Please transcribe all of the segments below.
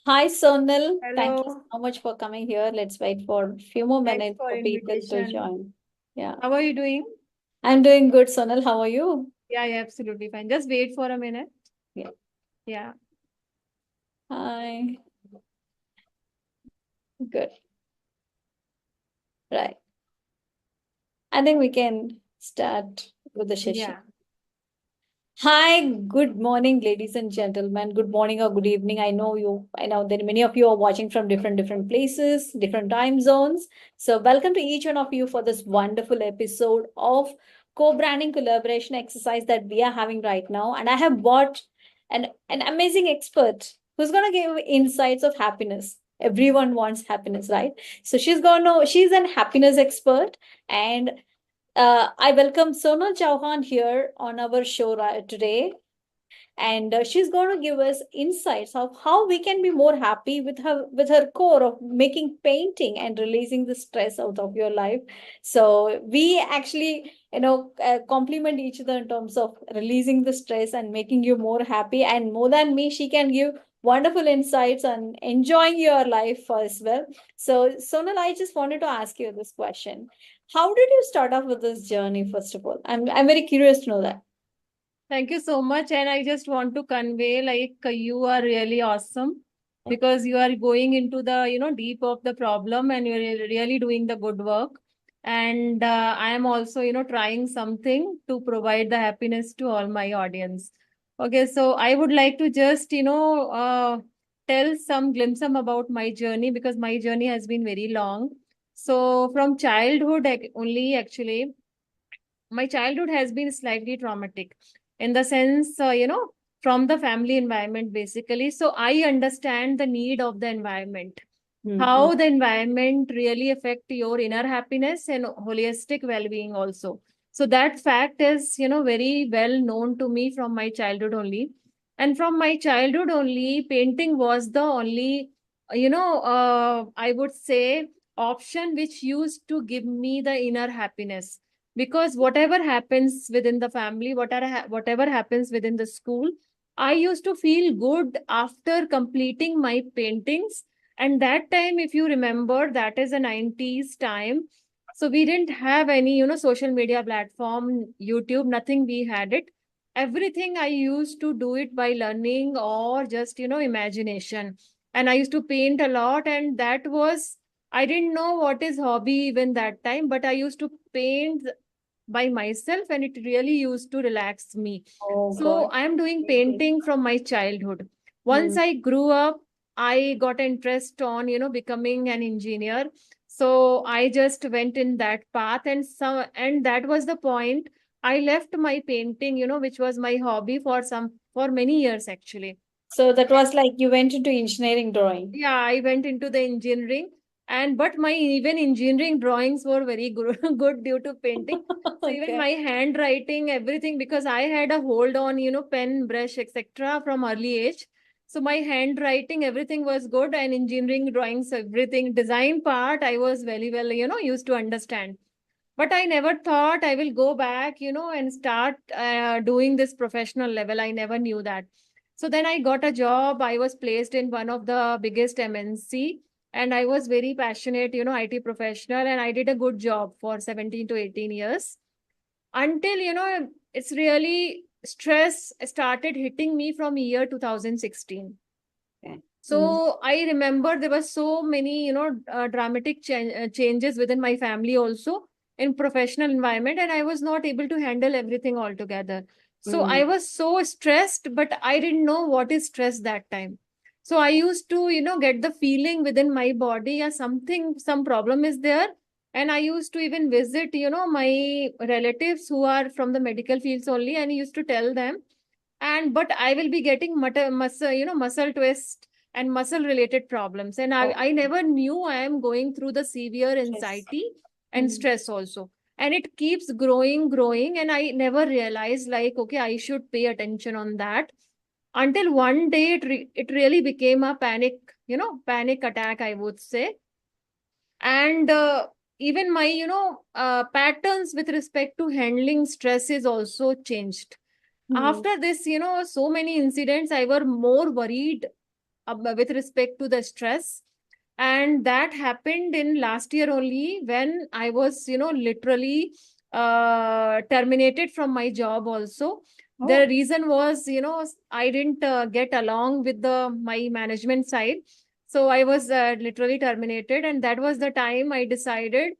Hi, Sonal. Thank you Hello, so much for coming here. Let's wait for a few more thanks minutes for for people to invitation. join. Yeah, How are you doing? I'm doing good, Sonal. How are you? Yeah, absolutely fine. Just wait for a minute. Yeah. Yeah. Hi. Good. Right. I think we can start with the session. Yeah. Hi, good morning, ladies and gentlemen. Good morning or good evening. I know that many of you are watching from different places, different time zones. So welcome to each one of you for this wonderful episode of co-branding collaboration exercise that we are having right now. And I have brought an amazing expert who's gonna give insights of happiness. Everyone wants happiness, right? So she's an happiness expert, and I welcome Sonal Chauhan here on our show today, and she's going to give us insights of how we can be more happy with her core of making painting and releasing the stress out of your life. So we actually, complement each other in terms of releasing the stress and making you more happy. And more than me, she can give wonderful insights on enjoying your life as well. So Sonal, I just wanted to ask you this question: how did you start off with this journey? First of all, I'm very curious to know that. Thank you so much. And I just want to convey you are really awesome because you are going into the, deep of the problem and you're really doing the good work. And I am also, trying something to provide the happiness to all my audience. Okay, so I would like to just, tell some glimpse about my journey because my journey has been very long. So from childhood only, actually, my childhood has been slightly traumatic in the sense, from the family environment, basically. So I understand the need of the environment, Mm-hmm. how the environment really affect your inner happiness and holistic well-being also. So that fact is, very well known to me from my childhood only. And from my childhood only, painting was the only, I would say, option which used to give me the inner happiness, because whatever happens within the family, whatever happens within the school, I used to feel good after completing my paintings. And that time, if you remember, that is a 90s time. So we didn't have any, social media platform, YouTube, nothing, we had it. Everything I used to do it by learning or just, imagination. And I used to paint a lot, and that was, I didn't know what is hobby even that time, but I used to paint by myself, and it really used to relax me. Oh So God. I am doing Amazing. painting from my childhood. Once Hmm. I grew up, I got interest on, becoming an engineer. So I just went in that path, and that was the point. I left my painting, which was my hobby for many years actually. So that was like you went into engineering drawing. Yeah, I went into the engineering, and but my even engineering drawings were very good, good due to painting. So even Okay. my handwriting, everything, because I had a hold on, pen, brush, etc. from early age. So my handwriting, everything was good, and engineering drawings, everything, design part, I was very well, used to understand. But I never thought I will go back, and start doing this professional level. I never knew that. So then I got a job. I was placed in one of the biggest MNC, and I was very passionate, IT professional, and I did a good job for 17 to 18 years until, it's really stress started hitting me from year 2016. Okay. Mm. So I remember there were so many, dramatic changes within my family also in professional environment, and I was not able to handle everything altogether. So I Mm. was so stressed, but I didn't know what is stress that time. So I used to, get the feeling within my body, yeah, some problem is there. And I used to even visit, my relatives who are from the medical fields only, and I used to tell them, and but I will be getting muscle twist and muscle related problems, and Oh, I never knew I am going through the severe yes. anxiety and Mm. stress also. And it keeps growing, and I never realized, like, okay, I should pay attention on that, until one day it really became a panic, panic attack, I would say. And even my, patterns with respect to handling stress is also changed Mm. after this. So many incidents, I were more worried with respect to the stress. And that happened in last year only, when I was, literally terminated from my job also. The Oh. reason was, I didn't get along with the my management side. So I was literally terminated, and that was the time I decided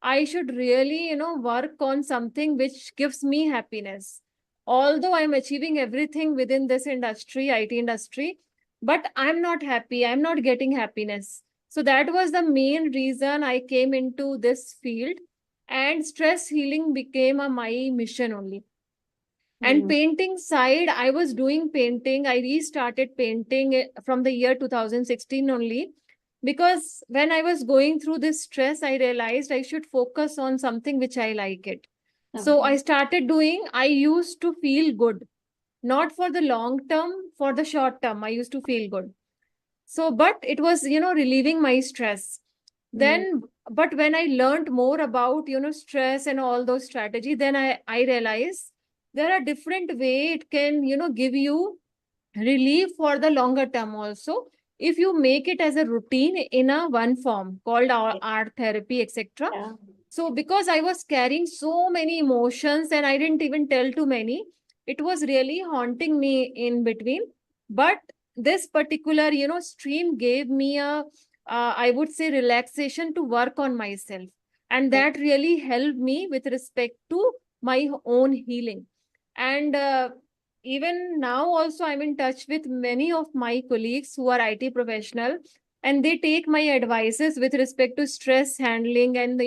I should really, work on something which gives me happiness. Although I'm achieving everything within this industry, IT industry, but I'm not happy. I'm not getting happiness. So that was the main reason I came into this field, and stress healing became my mission only. And Mm. painting side, I was doing painting. I restarted painting from the year 2016 only, because when I was going through this stress, I realized I should focus on something which I like it. So Okay. I started doing, I used to feel good, not for the long term, for the short term, I used to feel good. So, but it was, relieving my stress. Mm. Then, but when I learned more about, stress and all those strategy, then I realized there are different way it can, give you relief for the longer term also, if you make it as a routine in a one form called art therapy, etc. Yeah. So because I was carrying so many emotions and I didn't even tell too many, it was really haunting me in between. But this particular, stream gave me a, I would say, relaxation to work on myself. And Okay. that really helped me with respect to my own healing. And even now also, I'm in touch with many of my colleagues who are IT professional, and they take my advices with respect to stress handling and,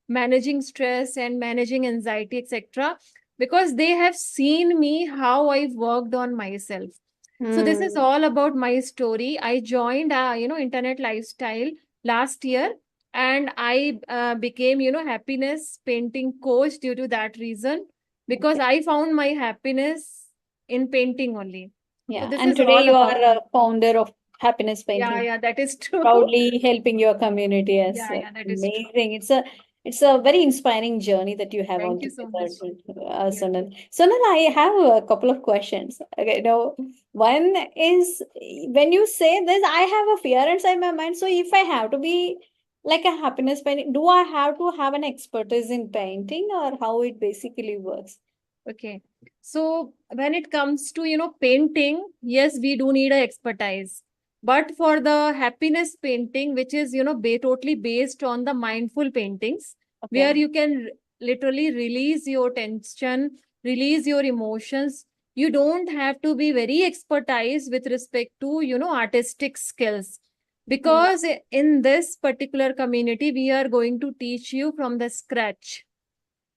managing stress and managing anxiety, etc., because they have seen me how I've worked on myself. So this is Mm. all about my story. I joined internet lifestyle last year, and I became, happiness painting coach due to that reason, because Okay. I found my happiness in painting only. So Yeah. this And is today all you about are a me. founder of Happiness Yeah, Painting, yeah, that is true. proudly helping your community. Yes, Yeah, yeah, that is true. amazing. It's a very inspiring journey that you have Thank on you so together, much. Yeah. Sonal. Sonal, I have a couple of questions. Okay, now one is, when you say this, I have a fear inside my mind. So if I have to be like a happiness painting, do I have to have an expertise in painting, or how it basically works? Okay. So when it comes to, painting, yes, we do need a expertise. But for the happiness painting, which is, totally based on the mindful paintings, where Okay. you can literally release your tension, release your emotions. You don't have to be very expertise with respect to, artistic skills. Mm. Because in this particular community, we are going to teach you from the scratch.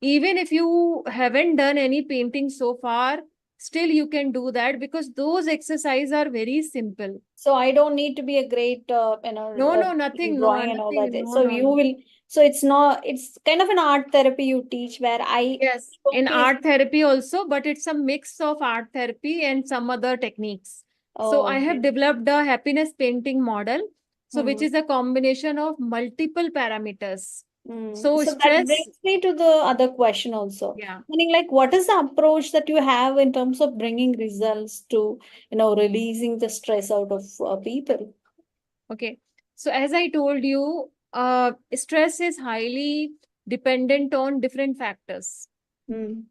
Even if you haven't done any painting so far, still you can do that, because those exercises are very simple. So I don't need to be a great, No, no, in nothing, no, drawing and all that. nothing, no, So no, you no. will, so it's not, it's kind of an art therapy you teach where I Yes, in showcase. art therapy also, but it's a mix of art therapy and some other techniques. So I Oh, have okay. developed a happiness painting model, so which Hmm. is a combination of multiple parameters. Hmm. So So that stress, brings me to the other question also. yeah. Meaning, like, what is the approach that you have in terms of bringing results to, releasing the stress out of people? Okay. So as I told you, stress is highly dependent on different factors. Hmm.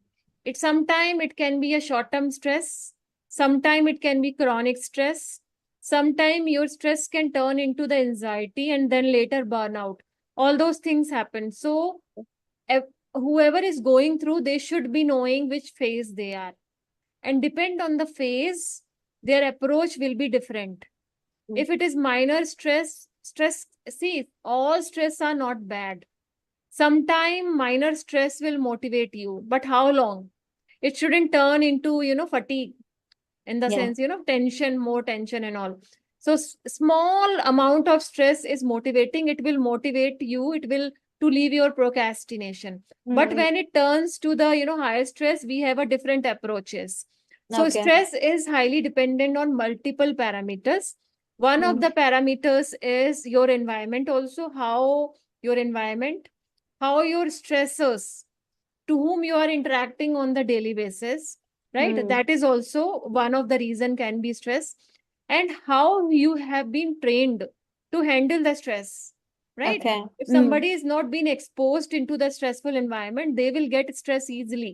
It sometime it can be a short-term stress, sometime it can be chronic stress, sometime your stress can turn into the anxiety and then later burnout. All those things happen. So ev- whoever is going through, they should be knowing which phase they are. And depend on the phase, their approach will be different. If it is minor stress, see, all stress are not bad. Sometime minor stress will motivate you, but how long? It shouldn't turn into, fatigue, in the Yeah. sense, tension, more tension and all. So small amount of stress is motivating. It will motivate you. It will to leave your procrastination. But Hmm. when it turns to the, higher stress, we have a different approaches. So Okay. stress is highly dependent on multiple parameters. One of Hmm. the parameters is your environment also, how your environment, how your stressors, to whom you are interacting on the daily basis, right? Hmm. That is also one of the reason can be stress. and how you have been trained to handle the stress, right? Okay. If Mm. somebody is not being exposed into the stressful environment, they will get stress easily,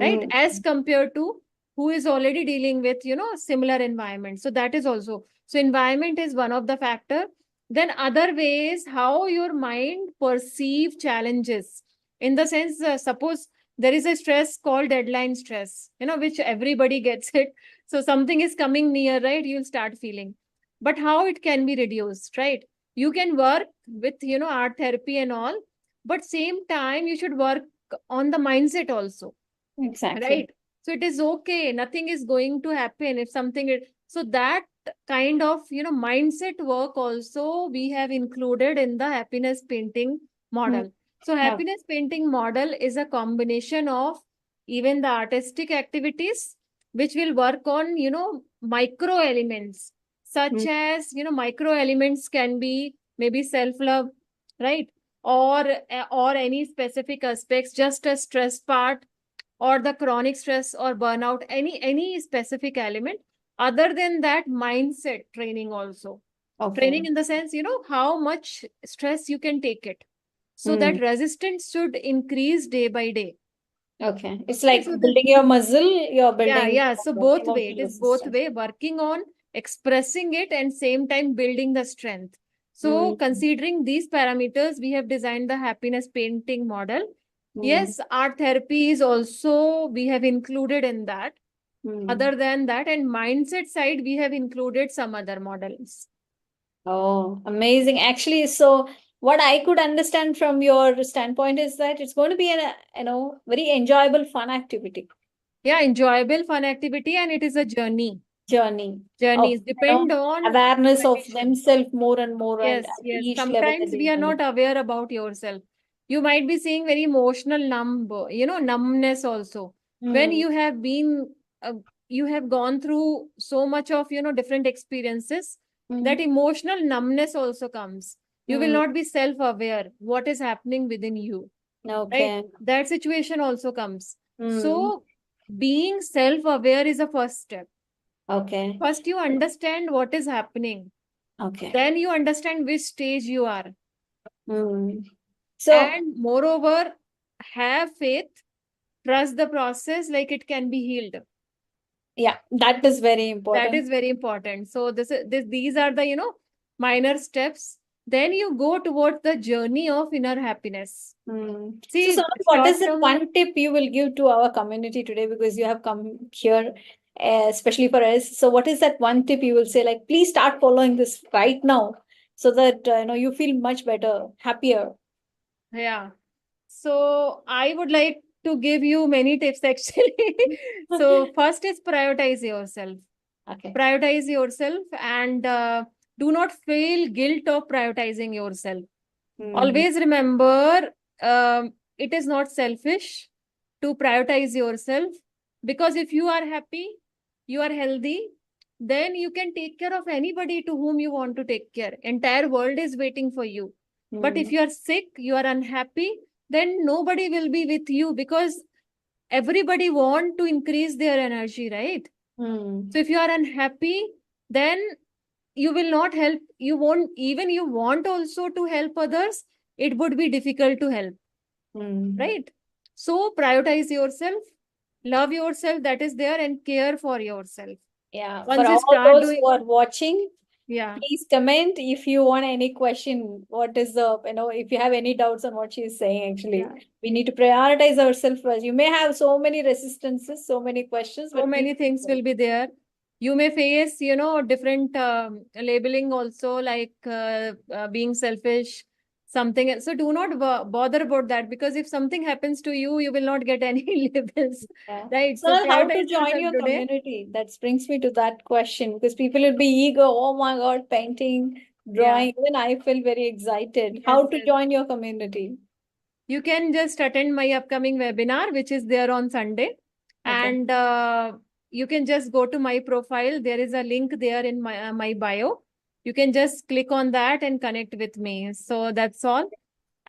right? Mm. As compared to who is already dealing with, similar environment. So that is also, so environment is one of the factor. Then other ways how your mind perceive challenges, in the sense, suppose there is a stress called deadline stress, which everybody gets it. So something is coming near, right? You'll start feeling. But how it can be reduced, right? You can work with, art therapy and all, but same time you should work on the mindset also, Exactly. right? So it is okay, nothing is going to happen if something so that kind of, mindset work also we have included in the happiness painting Mm. model. So No. happiness painting model is a combination of even the artistic activities which will work on, micro elements, such Mm. as, micro elements can be maybe self love, right? Or any specific aspects, just a stress part, or the chronic stress or burnout, any specific element. Other than that, mindset training also, training Okay. in the sense, how much stress you can take it, so that Mm. resistance should increase day by day. Okay. It's Okay, like so building your muscle, you're yeah, building yeah. So the both way, it emotional is both resistance. way, working on expressing it and same time building the strength. So Mm. considering these parameters, we have designed the happiness painting model. Mm. Yes, art therapy is also we have included in that. Mm. Other than that, and mindset side, we have included some other models. Oh, amazing. Actually, so what I could understand from your standpoint is that it's going to be very enjoyable, fun activity Yeah, enjoyable, fun activity, and it is a journey. journey of Journeys depend on awareness of condition. themselves more and more and Yes, at yes. each level that Sometimes we they are can. not aware about yourself. You might be seeing very emotional numbness also. When Mm. you have been, you have gone through so much of, different experiences, that Mm. emotional numbness also comes. You will Mm. not be self-aware what is happening within you, right? Okay. That situation also comes. Mm. So being self-aware is a first step. Okay. First, you understand what is happening. Okay. Then you understand which stage you are. Mm. So, And moreover, have faith, trust the process like it can be healed. yeah, that is very That important. is very important. So these are the, minor steps. Then you go towards the journey of inner happiness. Mm. So, See, Sonal, what is short that term. one tip you will give to our community today? Because you have come here, especially for us. So, what is that one tip you will say? Like, please start following this right now, so that you feel much better, happier. Yeah. So I would like to give you many tips actually. So first is prioritize yourself. Okay. Prioritize yourself, and do not feel guilt of prioritizing yourself. Mm. Always remember, it is not selfish to prioritize yourself, because if you are happy, you are healthy, then you can take care of anybody to whom you want to take care. Entire world is waiting for you. But if Mm. you are sick, you are unhappy, then nobody will be with you, because everybody want to increase their energy, right? Mm. So if you are unhappy, then you will not help. You won't, even you want also to help others, it would be difficult to help, Mm. right? So prioritize yourself, love yourself, that is there, and care for yourself. Yeah, for Once you all start those who doing, are watching, yeah, please comment if you want any question. What is if you have any doubts on what she's saying, actually. yeah, We need to prioritize ourselves first. You may have so many resistances, so many questions, so but please. many things will be there. You may face, different labeling also, like being selfish, something else. So do not bother about that, because if something happens to you, you will not get any labels, Yeah. right? So So, how to prioritize join yourself your today. community? That brings me to that question because people will be eager. Oh my God, painting, Yeah. drawing. Even I feel very excited. Yes, How to yes. join your community? You can just attend my upcoming webinar, which is there on Sunday. Okay. And you can just go to my profile. There is a link there in my bio. You can just click on that and connect with me. So that's all.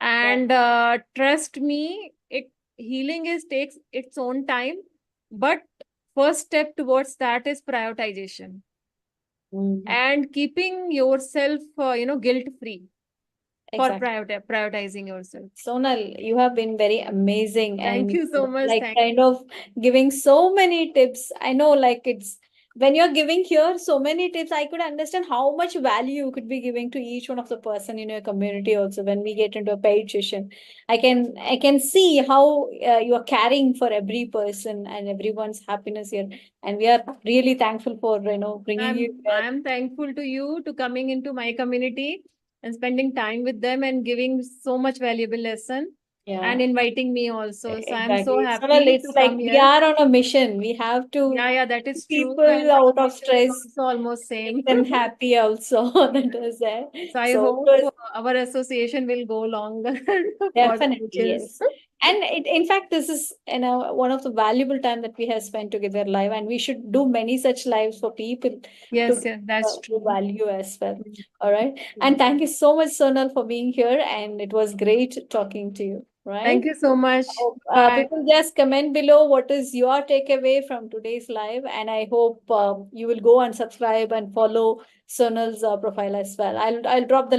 Yeah. And trust me, it healing is takes its own time. But first step towards that is prioritization. and keeping yourself, guilt free for Exactly. prioritizing yourself. Sonal, you have been very amazing Thank and you so much. like Thank kind of giving so many tips. I know like it's when you're giving here so many tips, I could understand how much value you could be giving to each one of the person in your community also when we get into a paid session. I can see how you are caring for every person and everyone's happiness here. And we are really thankful for bringing you here. I'm thankful to you to coming into my community and spending time with them and giving so much valuable lesson and Yeah. inviting me also. So I'm so Exactly. So, well, happy it's to like come we here. are on a mission. We have to Yeah, that keep is true. people And out our of mission is stress, also almost make same. them happy also. That was there. So I So it hope was our association will go longer for the definitely ages. yes. And in fact, this is one of the valuable time that we have spent together live, and we should do many such lives for people to Yes, get yes, that's the true. value as well. Mm. All right. And thank you so much, Sonal, for being here. And it was great talking to you. Right. Thank you so much. Hope, Bye. people just comment below what is your takeaway from today's live, and I hope you will go and subscribe and follow Sonal's profile as well. I'll drop the